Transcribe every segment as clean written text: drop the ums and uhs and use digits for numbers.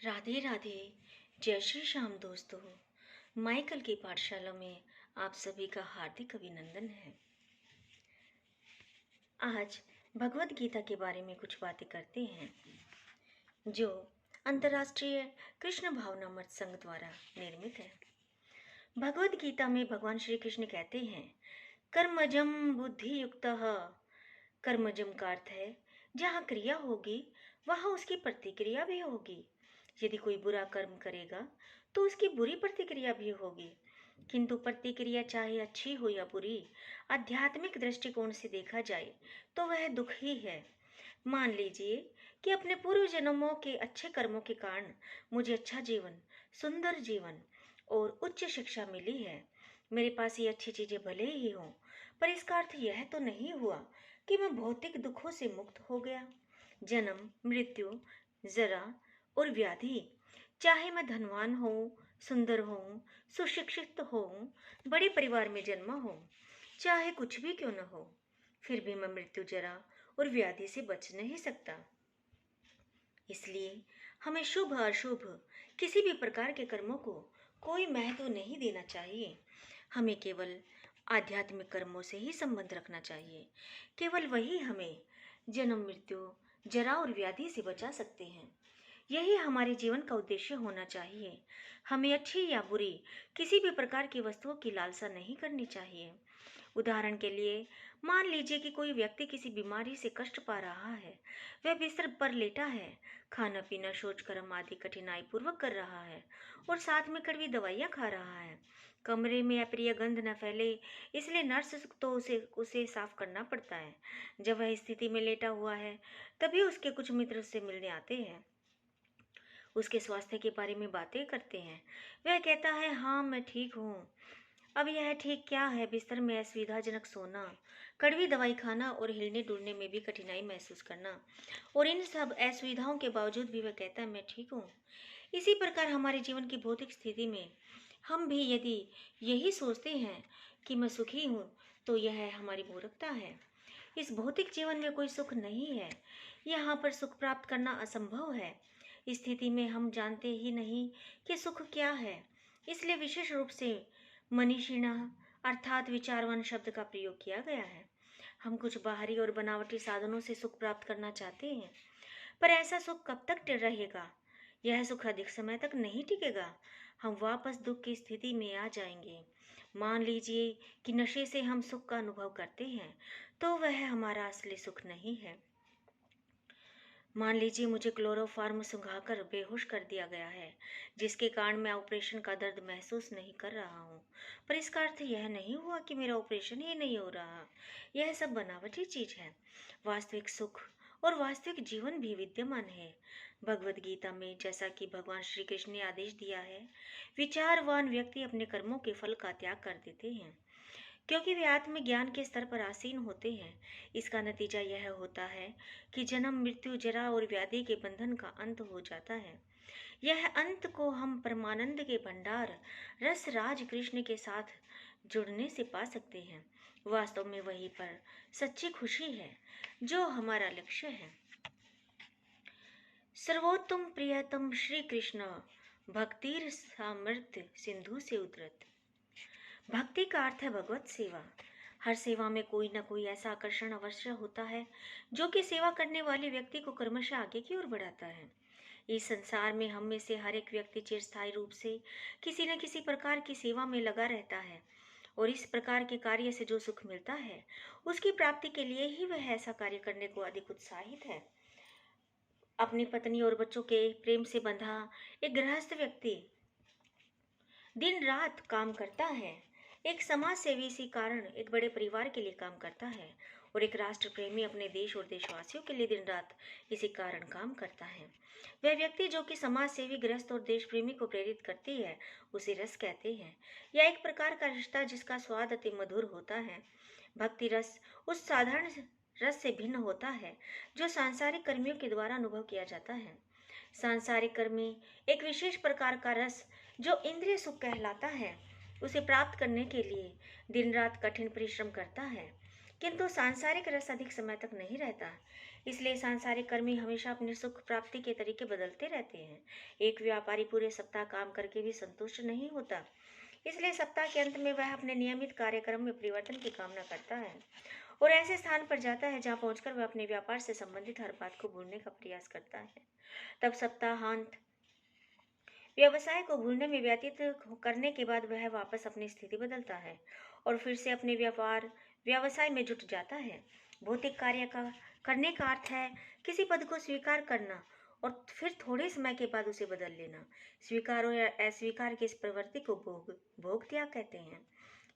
राधे राधे। जय श्री श्याम दोस्तों। माइकल की पाठशाला में आप सभी का हार्दिक अभिनंदन है। आज भगवत गीता के बारे में कुछ बातें करते हैं, जो अंतर्राष्ट्रीय कृष्ण भावना मत संघ द्वारा निर्मित है। भगवत गीता में भगवान श्री कृष्ण कहते हैं, कर्मजम बुद्धि युक्तः। कर्मजम का अर्थ है जहाँ क्रिया होगी वहाँ उसकी प्रतिक्रिया भी होगी। यदि कोई बुरा कर्म करेगा तो उसकी बुरी प्रतिक्रिया भी होगी, किंतु प्रतिक्रिया चाहे अच्छी हो या बुरी, आध्यात्मिक दृष्टिकोण से देखा जाए तो वह दुख ही है। मान लीजिए कि अपने पूर्व जन्मों के अच्छे कर्मों के कारण मुझे अच्छा जीवन, सुंदर जीवन और उच्च शिक्षा मिली है। मेरे पास ये अच्छी चीजें भले ही हों, पर इसका अर्थ यह तो नहीं हुआ कि मैं भौतिक दुखों से मुक्त हो गया। जन्म, मृत्यु, जरा और व्याधि, चाहे मैं धनवान हूँ, सुंदर हूँ, सुशिक्षित हूँ, बड़े परिवार में जन्मा हूँ, चाहे कुछ भी क्यों न हो, फिर भी मैं मृत्यु, जरा और व्याधि से बच नहीं सकता। इसलिए हमें शुभ अशुभ किसी भी प्रकार के कर्मों को कोई महत्व नहीं देना चाहिए। हमें केवल आध्यात्मिक कर्मों से ही संबंध रखना चाहिए। केवल वही हमें जन्म, मृत्यु, जरा और व्याधि से बचा सकते हैं। यही हमारे जीवन का उद्देश्य होना चाहिए। हमें अच्छी या बुरी किसी भी प्रकार की वस्तुओं की लालसा नहीं करनी चाहिए। उदाहरण के लिए मान लीजिए कि कोई व्यक्ति किसी बीमारी से कष्ट पा रहा है। वह बिस्तर पर लेटा है, खाना पीना सोच कर्म आदि कठिनाई पूर्वक कर रहा है और साथ में कड़वी दवाइयाँ खा रहा है। कमरे में अप्रिय गंध न फैले, इसलिए नर्स तो उसे साफ करना पड़ता है। जब वह स्थिति में लेटा हुआ है, तभी उसके कुछ मित्र उससे मिलने आते हैं, उसके स्वास्थ्य के बारे में बातें करते हैं। वह कहता है, हाँ मैं ठीक हूँ। अब यह ठीक क्या है? बिस्तर में असुविधाजनक सोना, कड़वी दवाई खाना और हिलने डुलने में भी कठिनाई महसूस करना, और इन सब असुविधाओं के बावजूद भी वह कहता है मैं ठीक हूँ। इसी प्रकार हमारे जीवन की भौतिक स्थिति में हम भी यदि यही सोचते हैं कि मैं सुखी हूँ, तो यह हमारी मूर्खता है। इस भौतिक जीवन में कोई सुख नहीं है। यहाँ पर सुख प्राप्त करना असंभव है। इस स्थिति में हम जानते ही नहीं कि सुख क्या है, इसलिए विशेष रूप से मनीषिणः अर्थात विचारवान शब्द का प्रयोग किया गया है। हम कुछ बाहरी और बनावटी साधनों से सुख प्राप्त करना चाहते हैं, पर ऐसा सुख कब तक रहेगा? यह सुख अधिक समय तक नहीं टिकेगा। हम वापस दुख की स्थिति में आ जाएंगे। मान लीजिए कि नशे से हम सुख का अनुभव करते हैं, तो वह हमारा असली सुख नहीं है। मान लीजिए मुझे क्लोरोफार्म सुंघाकर बेहोश कर दिया गया है, जिसके कारण मैं ऑपरेशन का दर्द महसूस नहीं कर रहा हूँ, पर इसका अर्थ यह नहीं हुआ कि मेरा ऑपरेशन ही नहीं हो रहा। यह सब बनावटी चीज है। वास्तविक सुख और वास्तविक जीवन भी विद्यमान है। भगवद गीता में जैसा कि भगवान श्री कृष्ण ने आदेश दिया है, विचारवान व्यक्ति अपने कर्मों के फल का त्याग कर देते हैं, क्योंकि वे आत्मज्ञान के स्तर पर आसीन होते हैं। इसका नतीजा यह होता है कि जन्म, मृत्यु, जरा और व्याधि के बंधन का अंत हो जाता है। यह अंत को हम परमानंद के भंडार रस राज कृष्ण के साथ जुड़ने से पा सकते हैं। वास्तव में वही पर सच्ची खुशी है जो हमारा लक्ष्य है। सर्वोत्तम प्रियतम श्री कृष्ण, भक्तिर सामर्थ्य सिंधु से उतरत। भक्ति का अर्थ है भगवत सेवा। हर सेवा में कोई न कोई ऐसा आकर्षण अवश्य होता है जो कि सेवा करने वाले व्यक्ति को क्रमशः आगे की ओर बढ़ाता है। इस संसार में हम में से हर एक व्यक्ति चिरस्थायी रूप से किसी न किसी प्रकार की सेवा में लगा रहता है, और इस प्रकार के कार्य से जो सुख मिलता है, उसकी प्राप्ति के लिए ही वह ऐसा कार्य करने को अधिक उत्साहित है। अपनी पत्नी और बच्चों के प्रेम से बंधा एक गृहस्थ व्यक्ति दिन रात काम करता है। एक समाज सेवी इसी कारण एक बड़े परिवार के लिए काम करता है, और एक राष्ट्र प्रेमी अपने देश और देशवासियों के लिए दिन रात इसी कारण काम करता है। वह व्यक्ति जो कि समाज सेवी, गृहस्थ और देश प्रेमी को प्रेरित करती है, उसे रस कहते हैं। यह एक प्रकार का रिश्ता जिसका स्वाद अति मधुर होता है। भक्ति रस उस साधारण रस से भिन्न होता है जो सांसारिक कर्मियों के द्वारा अनुभव किया जाता है। सांसारिक कर्मी एक विशेष प्रकार का रस जो इंद्रिय सुख कहलाता है, उसे प्राप्त करने के लिए दिन रात कठिन परिश्रम करता है, किंतु सांसारिक रस अधिक समय तक नहीं रहता। इसलिए सांसारिक कर्मी हमेशा अपने सुख प्राप्ति के तरीके बदलते रहते हैं। एक व्यापारी पूरे सप्ताह काम करके भी संतुष्ट नहीं होता, इसलिए सप्ताह के अंत में वह अपने नियमित कार्यक्रम में परिवर्तन की कामना करता है और ऐसे स्थान पर जाता है जहां पहुंचकर वह अपने व्यापार से संबंधित हर बात को भूलने का प्रयास करता है। तब सप्ताहांत व्यवसाय को भूलने में व्यतीत करने के बाद वह वापस अपनी स्थिति बदलता है और फिर से अपने व्यवसाय में जुट जाता है। भौतिक कार्य का करने का अर्थ है किसी पद को स्वीकार करना और फिर थोड़े समय के बाद उसे बदल लेना। स्वीकार और अस्वीकार की इस प्रवृत्ति को भोग त्याग कहते हैं,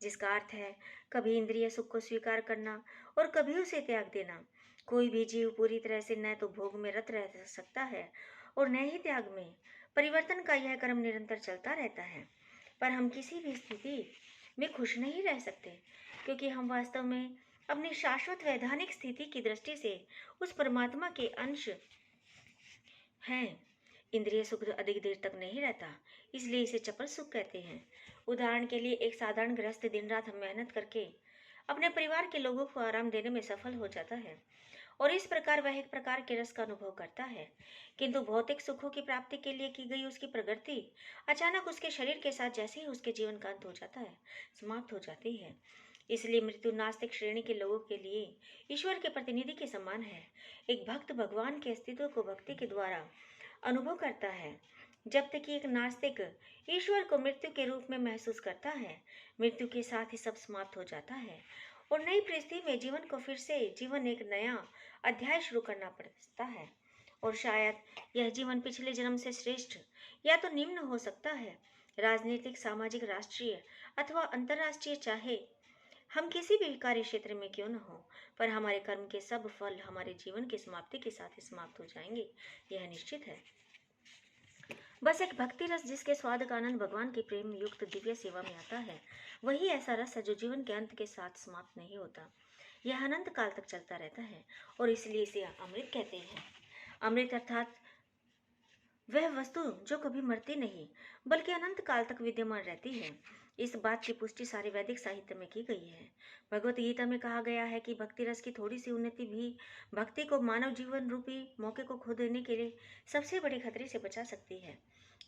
जिसका अर्थ है कभी इंद्रिय सुख को स्वीकार करना और कभी उसे त्याग देना। कोई भी जीव पूरी तरह से न तो भोग में रत रह सकता है और न ही त्याग में। परिवर्तन का यह क्रम निरंतर चलता रहता है, पर हम किसी भी स्थिति में खुश नहीं रह सकते, क्योंकि हम वास्तव में अपनी शाश्वत वैधानिक स्थिति की दृष्टि से उस परमात्मा के अंश हैं। इंद्रिय सुख अधिक देर तक नहीं रहता, इसलिए इसे चपल सुख कहते हैं। उदाहरण के लिए एक साधारण गृहस्थ दिन रात मेहनत करके अपने परिवार के लोगों को आराम देने में सफल हो जाता है और इस प्रकार वह एक प्रकार के रस का अनुभव करता है, किंतु भौतिक सुखों की प्राप्ति के लिए की गई उसकी प्रगति अचानक उसके शरीर के साथ जैसे ही उसके जीवन का अंत हो जाता है, समाप्त हो जाती है। इसलिए मृत्यु नास्तिक श्रेणी के लोगों के लिए ईश्वर के प्रतिनिधि के समान है। एक भक्त भगवान के अस्तित्व को भक्ति के द्वारा अनुभव करता है, जब तक कि एक नास्तिक ईश्वर को मृत्यु के रूप में महसूस करता है। मृत्यु के साथ ही सब समाप्त हो जाता है और नई परिस्थिति में जीवन को फिर से जीवन एक नया अध्याय शुरू करना पड़ता है, और शायद यह जीवन पिछले जन्म से श्रेष्ठ या तो निम्न हो सकता है। राजनीतिक, सामाजिक, राष्ट्रीय अथवा अंतर्राष्ट्रीय, चाहे हम किसी भी कार्य क्षेत्र में क्यों न हो, पर हमारे कर्म के सब फल हमारे जीवन की समाप्ति के साथ ही समाप्त हो जाएंगे, यह निश्चित है। बस एक भक्ति रस जिसके स्वाद का आनंद भगवान की प्रेम युक्त दिव्य सेवा में आता है, वही ऐसा रस है जो जीवन के अंत के साथ समाप्त नहीं होता। यह अनंत काल तक चलता रहता है और इसलिए इसे अमृत कहते हैं। अमृत अर्थात वह वस्तु जो कभी मरती नहीं बल्कि अनंत काल तक विद्यमान रहती है। इस बात की पुष्टि सारे वैदिक साहित्य में की गई है। भगवत गीता में कहा गया है कि भक्ति रस की थोड़ी सी उन्नति भी भक्ति को मानव जीवन रूपी मौके को खो देने के लिए सबसे बड़े खतरे से बचा सकती है।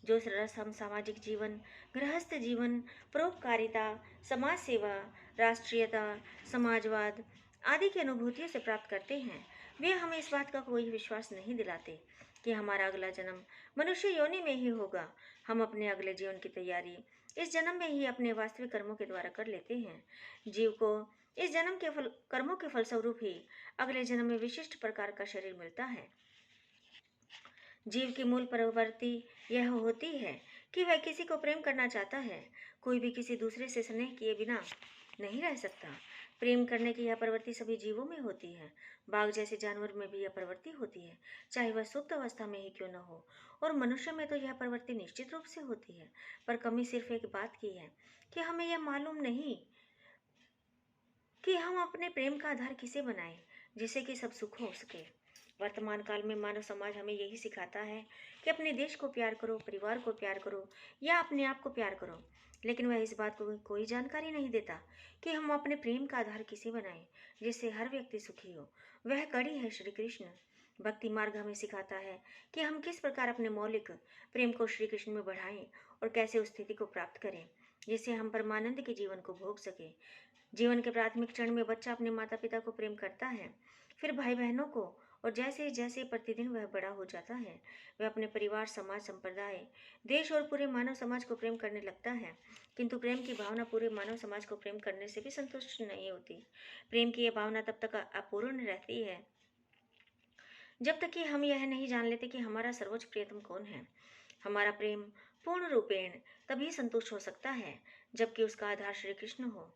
जो रस हम सामाजिक जीवन, गृहस्थ जीवन, परोपकारिता, समाज सेवा, राष्ट्रीयता, समाजवाद आदि की अनुभूतियों से प्राप्त करते हैं, वे हमें इस बात का कोई विश्वास नहीं दिलाते कि हमारा अगला जन्म मनुष्य योनि में ही होगा। हम अपने अगले जीवन की तैयारी इस जन्म में ही अपने वास्तविक कर्मों के द्वारा कर लेते हैं। जीव को इस जन्म के कर्मों के फलस्वरूप ही अगले जन्म में विशिष्ट प्रकार का शरीर मिलता है। जीव की मूल प्रवृत्ति यह होती है कि वह किसी को प्रेम करना चाहता है। कोई भी किसी दूसरे से स्नेह किए बिना नहीं रह सकता। प्रेम करने की यह प्रवृत्ति सभी जीवों में होती है। बाघ जैसे जानवर में भी यह प्रवृत्ति होती है, चाहे वह सुप्त अवस्था में ही क्यों न हो, और मनुष्य में तो यह प्रवृत्ति निश्चित रूप से होती है। पर कमी सिर्फ एक बात की है कि हमें यह मालूम नहीं कि हम अपने प्रेम का आधार किसे बनाएं, जिससे कि सब सुख हो सके। वर्तमान काल में मानव समाज हमें यही सिखाता है कि अपने देश को प्यार करो, परिवार को प्यार करो या अपने आप को प्यार करो, लेकिन वह इस बात को कोई जानकारी नहीं देता कि हम अपने प्रेम का आधार किसे बनाएं, जिससे हर व्यक्ति सुखी हो। वह कड़ी है श्री कृष्ण। भक्ति मार्ग हमें सिखाता है कि हम किस प्रकार अपने मौलिक प्रेम को श्री कृष्ण में बढ़ाएं और कैसे उस स्थिति को प्राप्त करें जिससे हम परमानंद के जीवन को भोग सके। जीवन के प्राथमिक क्षण में बच्चा अपने माता पिता को प्रेम करता है, फिर भाई बहनों को, और जैसे जैसे प्रतिदिन वह बड़ा हो जाता है वह अपने परिवार, समाज, संप्रदाय, देश और पूरे मानव समाज को प्रेम करने लगता है। किंतु प्रेम की भावना पूरे मानव समाज को प्रेम करने से भी संतुष्ट नहीं होती। प्रेम की यह भावना तब तक अपूर्ण रहती है जब तक कि हम यह नहीं जान लेते कि हमारा सर्वोच्च प्रियतम कौन है। हमारा प्रेम पूर्ण रूपेण तभी संतुष्ट हो सकता है जबकि उसका आधार श्री कृष्ण हो।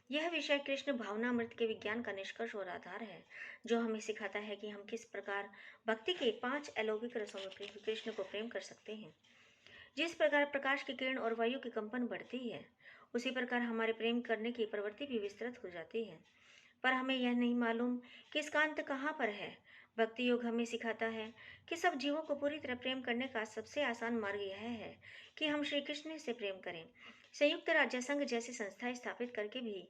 यह विषय कृष्ण भावनामृत के विज्ञान का निष्कर्ष और आधार है, जो हमें सिखाता है कि हम किस प्रकार भक्ति के 5 अलौकिक रसों में कृष्ण को प्रेम कर सकते हैं। जिस प्रकार प्रकाश की किरण और वायु की कंपन बढ़ती है, उसी प्रकार हमारे प्रेम करने की प्रवृत्ति भी विस्तृत हो जाती है, पर हमें यह नहीं मालूम कि इसका अंत कहाँ पर है। भक्ति योग हमें सिखाता है कि सब जीवों को पूरी तरह प्रेम करने का सबसे आसान मार्ग यह है कि हम श्री कृष्ण से प्रेम करें। संयुक्त राज्य संघ जैसी संस्थाएं स्थापित करके भी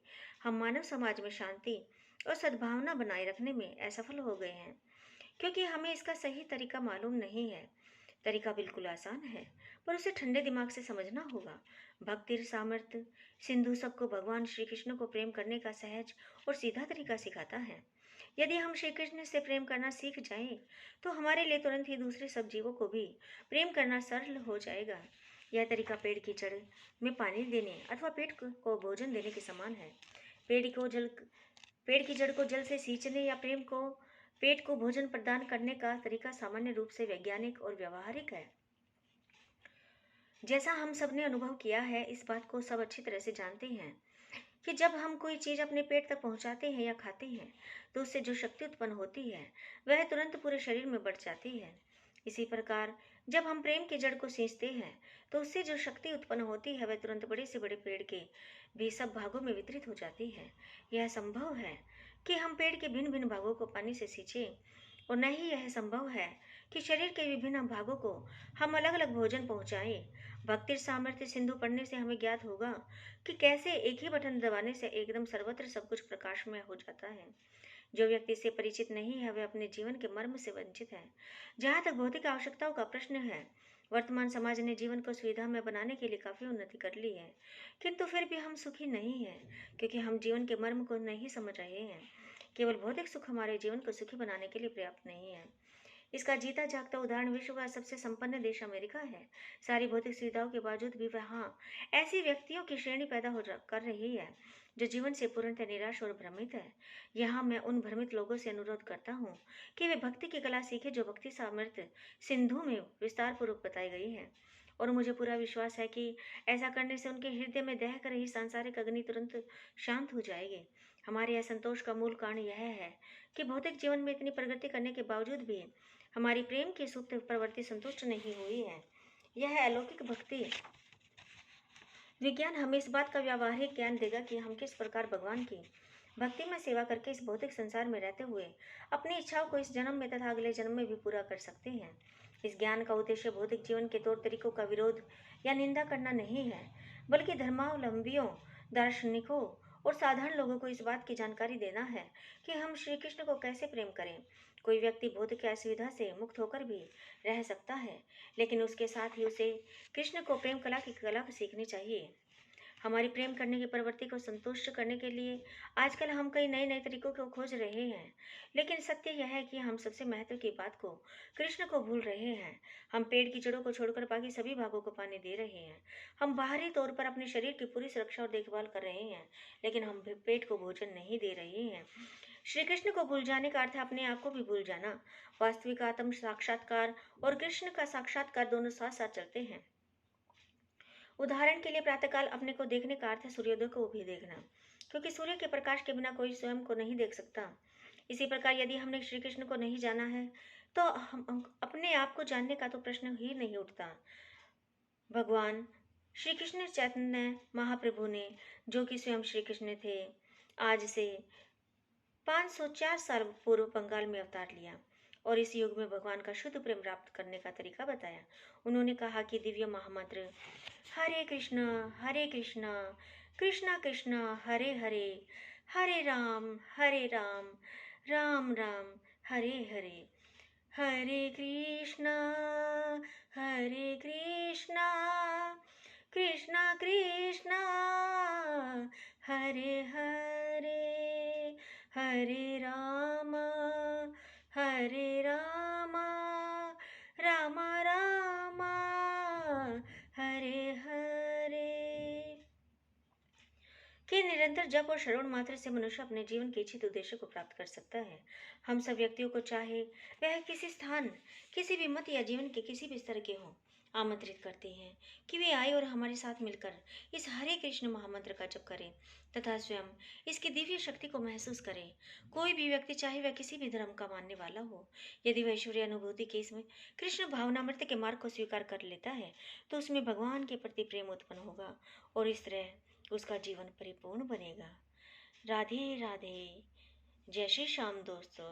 हम मानव समाज में शांति और सद्भावना बनाए रखने में असफल हो गए हैं। क्योंकि हमें इसका सही तरीका मालूम नहीं है। तरीका बिल्कुल आसान है, पर उसे ठंडे दिमाग से समझना होगा। भक्ति सामर्थ्य सिंधु सबको भगवान श्री कृष्ण को प्रेम करने का सहज और सीधा तरीका सिखाता है। यदि हम श्री कृष्ण से प्रेम करना सीख जाएं, तो हमारे लिए तुरंत ही दूसरे सब जीवों को भी प्रेम करना सरल हो जाएगा। यह तरीका पेड़ की जड़ में पानी देने अथवा पेट को भोजन देने के समान है। पेड़ की जड़ को जल से सींचने या पेट को भोजन प्रदान करने का तरीका सामान्य रूप से वैज्ञानिक और व्यवहारिक है। जैसा हम सब ने अनुभव किया है, इस बात को सब अच्छी तरह से जानते हैं कि जब हम कोई चीज़ अपने पेट तक पहुंचाते हैं या खाते हैं, तो उससे जो शक्ति उत्पन्न होती है वह तुरंत पूरे शरीर में बढ़ जाती है। इसी प्रकार जब हम प्रेम की जड़ को सींचते हैं, तो उससे जो शक्ति उत्पन्न होती है वह तुरंत बड़े से बड़े पेड़ के भी सब भागों में वितरित हो जाती है। यह संभव है कि हम पेड़ के भिन्न भिन्न भागों को पानी से सींचें, और न ही यह संभव है कि शरीर के विभिन्न भागों को हम अलग अलग भोजन पहुंचाएं। भक्ति सामर्थ्य सिंधु पढ़ने से हमें ज्ञात होगा कि कैसे एक ही बटन दबाने से एकदम सर्वत्र सब कुछ प्रकाशमय हो जाता है। जो व्यक्ति इससे परिचित नहीं है वह अपने जीवन के मर्म से वंचित है। जहाँ तक भौतिक आवश्यकताओं का प्रश्न है, वर्तमान समाज ने जीवन को सुविधा में बनाने के लिए काफी उन्नति कर ली है, किंतु फिर भी हम सुखी नहीं हैं, क्योंकि हम जीवन के मर्म को नहीं समझ रहे हैं। केवल भौतिक सुख हमारे जीवन को सुखी बनाने के लिए पर्याप्त नहीं है। इसका जीता जागता उदाहरण विश्व का सबसे संपन्न देश अमेरिका है। सारी भौतिक सुविधाओं के बावजूद भी वहाँ ऐसी व्यक्तियों की श्रेणी पैदा कर रही है जो जीवन से पूर्णतः निराश और भ्रमित है। यहाँ मैं उन भ्रमित लोगों से अनुरोध करता हूँ कि वे भक्ति की कला सीखे जो भक्ति सामर्थ्य सिंधु में विस्तार पूर्वक बताई गई है, और मुझे पूरा विश्वास है कि ऐसा करने से उनके हृदय में दह कर रही सांसारिक अग्नि तुरंत शांत हो जाएगी। हमारे असंतोष का मूल कारण यह है कि भौतिक जीवन में इतनी प्रगति करने के बावजूद भी हमारी प्रेम की सुप्त प्रवृत्ति संतुष्ट नहीं हुई है। यह अलौकिक भक्ति विज्ञान हमें इस बात का व्यावहारिक ज्ञान देगा कि हम किस प्रकार भगवान की भक्ति में सेवा करके इस भौतिक संसार में रहते हुए अपनी इच्छाओं को इस जन्म में तथा अगले जन्म में भी पूरा कर सकते हैं। इस ज्ञान का उद्देश्य भौतिक जीवन के तौर तरीकों का विरोध या निंदा करना नहीं है, बल्कि धर्मावलंबियों, दार्शनिकों और साधारण लोगों को इस बात की जानकारी देना है कि हम श्री कृष्ण को कैसे प्रेम करें। कोई व्यक्ति भौतिक असुविधा से मुक्त होकर भी रह सकता है, लेकिन उसके साथ ही उसे कृष्ण को प्रेम कला की कला सीखनी चाहिए। हमारी प्रेम करने की प्रवृत्ति को संतुष्ट करने के लिए आजकल हम कई नए नए तरीकों को खोज रहे हैं, लेकिन सत्य यह है कि हम सबसे महत्व की बात को, कृष्ण को भूल रहे हैं। हम पेड़ की जड़ों को छोड़कर बाकी सभी भागों को पानी दे रहे हैं। हम बाहरी तौर पर अपने शरीर की पूरी सुरक्षा और देखभाल कर रहे हैं, लेकिन हम पेट को भोजन नहीं दे रहे हैं। श्री कृष्ण को भूल जाने का अर्थ है अपने आप को भी भूल जाना। वास्तविक आत्म साक्षात्कार और कृष्ण का साक्षात्कार दोनों साथ साथ चलते हैं। उदाहरण के लिए प्रातःकाल अपने को देखने का अर्थ है सूर्योदय को भी देखना, क्योंकि सूर्य के प्रकाश के बिना कोई स्वयं को नहीं देख सकता। इसी प्रकार यदि हमने श्री कृष्ण को नहीं जाना है, तो हम अपने आप को जानने का तो प्रश्न ही नहीं उठता। भगवान श्री कृष्ण चैतन्य महाप्रभु ने, जो कि स्वयं श्री कृष्ण थे, आज से 504 साल पूर्व बंगाल में अवतार लिया और इस युग में भगवान का शुद्ध प्रेम प्राप्त करने का तरीका बताया। उन्होंने कहा कि दिव्य महामंत्र हरे कृष्णा कृष्णा कृष्णा हरे हरे, हरे राम राम राम हरे हरे, हरे कृष्णा कृष्णा कृष्णा हरे हरे, हरे राम राम राम हरे हरे। कि निरंतर जप और श्रवण मात्र से मनुष्य अपने जीवन के इच्छित उद्देश्य को प्राप्त कर सकता है। हम सब व्यक्तियों को, चाहे वह किसी स्थान, किसी भी मत या जीवन के किसी भी स्तर के हों, आमंत्रित करते हैं कि वे आए और हमारे साथ मिलकर इस हरे कृष्ण महामंत्र का जप करें तथा स्वयं इसकी दिव्य शक्ति को महसूस करें। कोई भी व्यक्ति, चाहे वह किसी भी धर्म का मानने वाला हो, यदि वह ईश्वरीय अनुभूति के इसमें कृष्ण भावनामृत के मार्ग को स्वीकार कर लेता है, तो उसमें भगवान के प्रति प्रेम उत्पन्न होगा और इस तरह उसका जीवन परिपूर्ण बनेगा। राधे राधे। जय श्री श्याम दोस्तों।